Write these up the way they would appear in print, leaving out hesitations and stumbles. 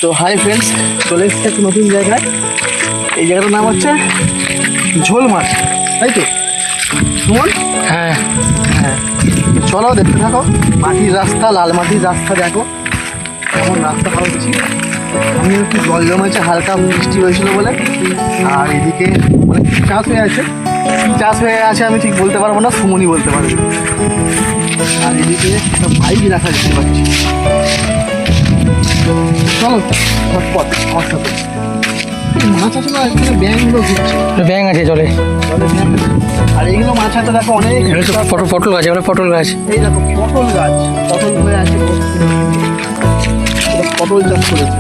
তো hi friends, চলে এসেছে একটা নতুন জায়গায়। এই জায়গাটার নাম হচ্ছে ঝোল মাছ, তাই তো সুমন? হ্যাঁ হ্যাঁ, চলো দেখতে থাকো। মাটির রাস্তা, লাল মাটির রাস্তা, দেখো কেমন রাস্তা পাচ্ছি। আমি একটু জল জমেছে, হালকা বৃষ্টি হয়েছিল বলে। আর এদিকে অনেক চাষ হয়ে আছে। চাষ হয়ে আছে আমি ঠিক বলতে পারবো না, সুমনই বলতে পারবে। আর এদিকে একটা বাইক রাখা দেখতে পাচ্ছি। চলো ঝটপট আমার সাথে। মাছ আছে না, এখানে ব্যাঙগুলো ঘুরছে। ব্যাঙ আছে জলে। আর এইগুলো মাছ হাতে দেখো অনেক। পটল গাছ, এগুলো পটল গাছ। এই দেখো পটল গাছ, পটল হয়ে আছে। পটল চাষ করেছে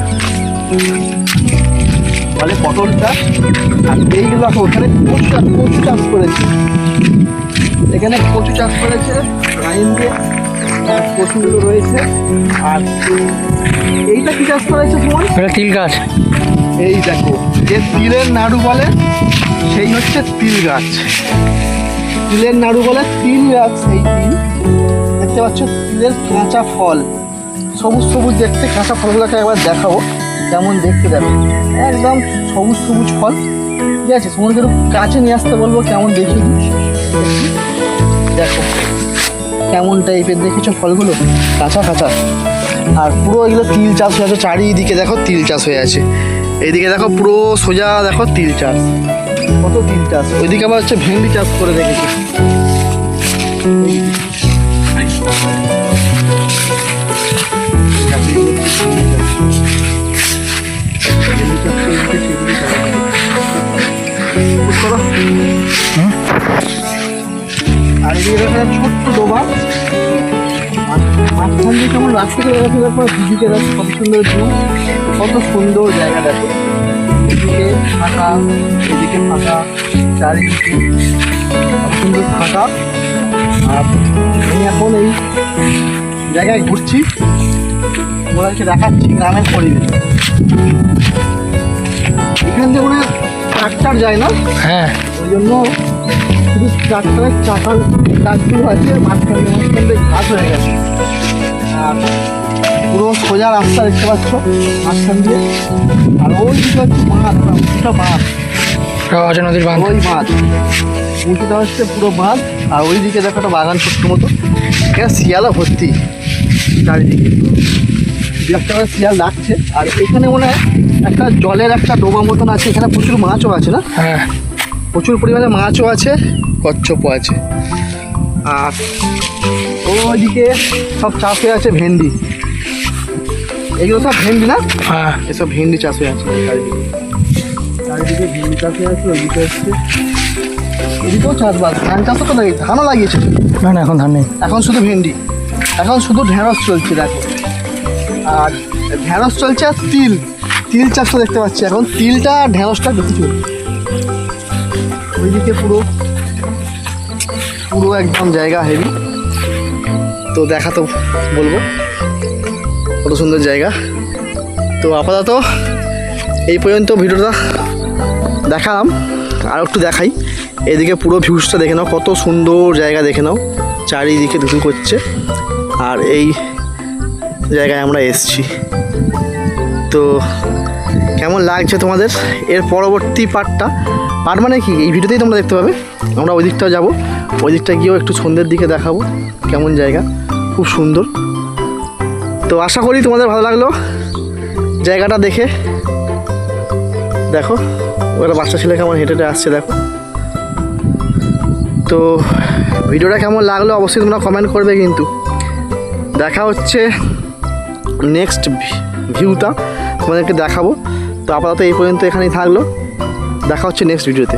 মানে পটল চাষ। আর এইগুলো দেখো ওখানে কচু চাষ করেছে। এখানে কচু চাষ করেছে লাইন দিয়ে, কচুগুলো রয়েছে। আর এইটা কি চাষ করেছে তোমার? এটা তিল গাছ। এই দেখো, যে তিলের নাড়ু বলে সেই হচ্ছে তিল গাছ। তিলের নাড়ু বলে তিল গাছ। এই তিল দেখতে পাচ্ছ, তিলের কাঁচা ফল, সবুজ সবুজ দেখতে। কাঁচা ফলগুলোকে একবার দেখাবো কেমন দেখতে। দেখো একদম সবুজ সবুজ ফল, ঠিক আছে? সমুদ্র একটু কাছে নিয়ে আসতে বলবো, কেমন দেখি। দেখো কেমন টাইপের দেখেছো ফলগুলো, কাঁচা কাঁচা। আর পুরো এগুলো তিল চাষ হয়ে আছে। চারিদিকে দেখো তিল চাষ হয়ে আছে। এইদিকে দেখো পুরো সোজা দেখো তিল চাষ, কত তিল চাষ। ওইদিকে আবার হচ্ছে ভেন্ডি চাষ করে রেখেছে। আর এদিকে দেখো ছোট্ট ডোবা, মাঝখান দিয়ে কেমন রাস্তা করে গেছে। দেখো দিদিকে দেখো কত সুন্দর ভিউ, কত সুন্দর জায়গা। দেখো এদিকে ফাঁকা, এদিকে ফাঁকা, চারিদিকে কত সুন্দর ফাঁকা। আর আমি এখন এই জায়গায় ঘুরছি, ওদেরকে দেখাচ্ছি গ্রামের পরিবেশ। এখান থেকে মনে হয় ট্রাক্টর যায় না, হ্যাঁ ওই জন্য শুধু ট্রাক্টরের চাকার কাজগুলো আছে। মাঝখান দিয়ে ঘাস হয়ে গেছে। আর পুরো সোজা রাস্তা দেখতে পাচ্ছ মাঝখান দিয়ে। আর ওই দিকে হচ্ছে বাঁধ, উঁচুটা বাঁধ, অজয় নদীর বাঁধ। ওই বাঁধ উঁচুটা হচ্ছে পুরো বাঁধ। আর ওই দিকে দেখো একটা বাগান ছোট্ট মতো, এখানে শিয়ালও ভর্তি চারিদিকে। একটা করে শিয়াল ডাকছে। আর এখানে মনে হয় একটা জলের একটা ডোবা মতন আছে, এখানে প্রচুর মাছও আছে না? হ্যাঁ প্রচুর পরিমাণে মাছও আছে, কচ্ছপও আছে। আর ওইদিকে সব চাষ হয়ে আছে ভেন্ডি। এগুলো সব ভেন্ডি না? হ্যাঁ এসব ভেন্ডি চাষ হয়ে আছে চারিদিকে। চারিদিকে ভেন্ডি চাষ হয়ে আছে। ওইদিকে হচ্ছে, এদিকেও চাষবাস, ধান চাষও তো লাগে, ধানও লাগিয়েছে। না না, এখন ধান নেই, এখন শুধু ভেন্ডি, এখন শুধু ঢেঁড়স চলছে দেখো। আর ঢেঁড়স চলছে আর তিল, তিল চাষও দেখতে পাচ্ছি এখন। তিলটা আর ঢেঁড়সটা বেশি চলছে। ওইদিকে পুরো পুরো একদম জায়গা হেভি। তো দেখা তো বলবো কত সুন্দর জায়গা। তো আপাতত এই পর্যন্ত ভিডিওটা দেখালাম। আর একটু দেখাই, এদিকে পুরো ভিউজটা দেখে নাও, কত সুন্দর জায়গা দেখে নাও। চারিদিকে দুটো করছে। আর এই জায়গায় আমরা এসছি। তো কেমন লাগছে তোমাদের? এর পরবর্তী পার্ট মানে কি, এই ভিডিওতেই তোমরা দেখতে পাবে। আমরা ওই দিকটাও যাবো, ওই দিকটা গিয়েও একটু সন্ধ্যের দিকে দেখাবো কেমন জায়গা, খুব সুন্দর। তো আশা করি তোমাদের ভালো লাগলো জায়গাটা দেখে। দেখো ওরা বাচ্চা ছেলে কেমন হেঁটে হেঁটে আসছে, দেখো। তো ভিডিওটা কেমন লাগলো অবশ্যই তোমরা কমেন্ট করবে। কিন্তু দেখা হচ্ছে নেক্সট ভিউটা তোমাদেরকে দেখাবো। তো আপাতত এই পর্যন্ত এখানেই থাকলো, দেখা হচ্ছে নেক্সট ভিডিওতে।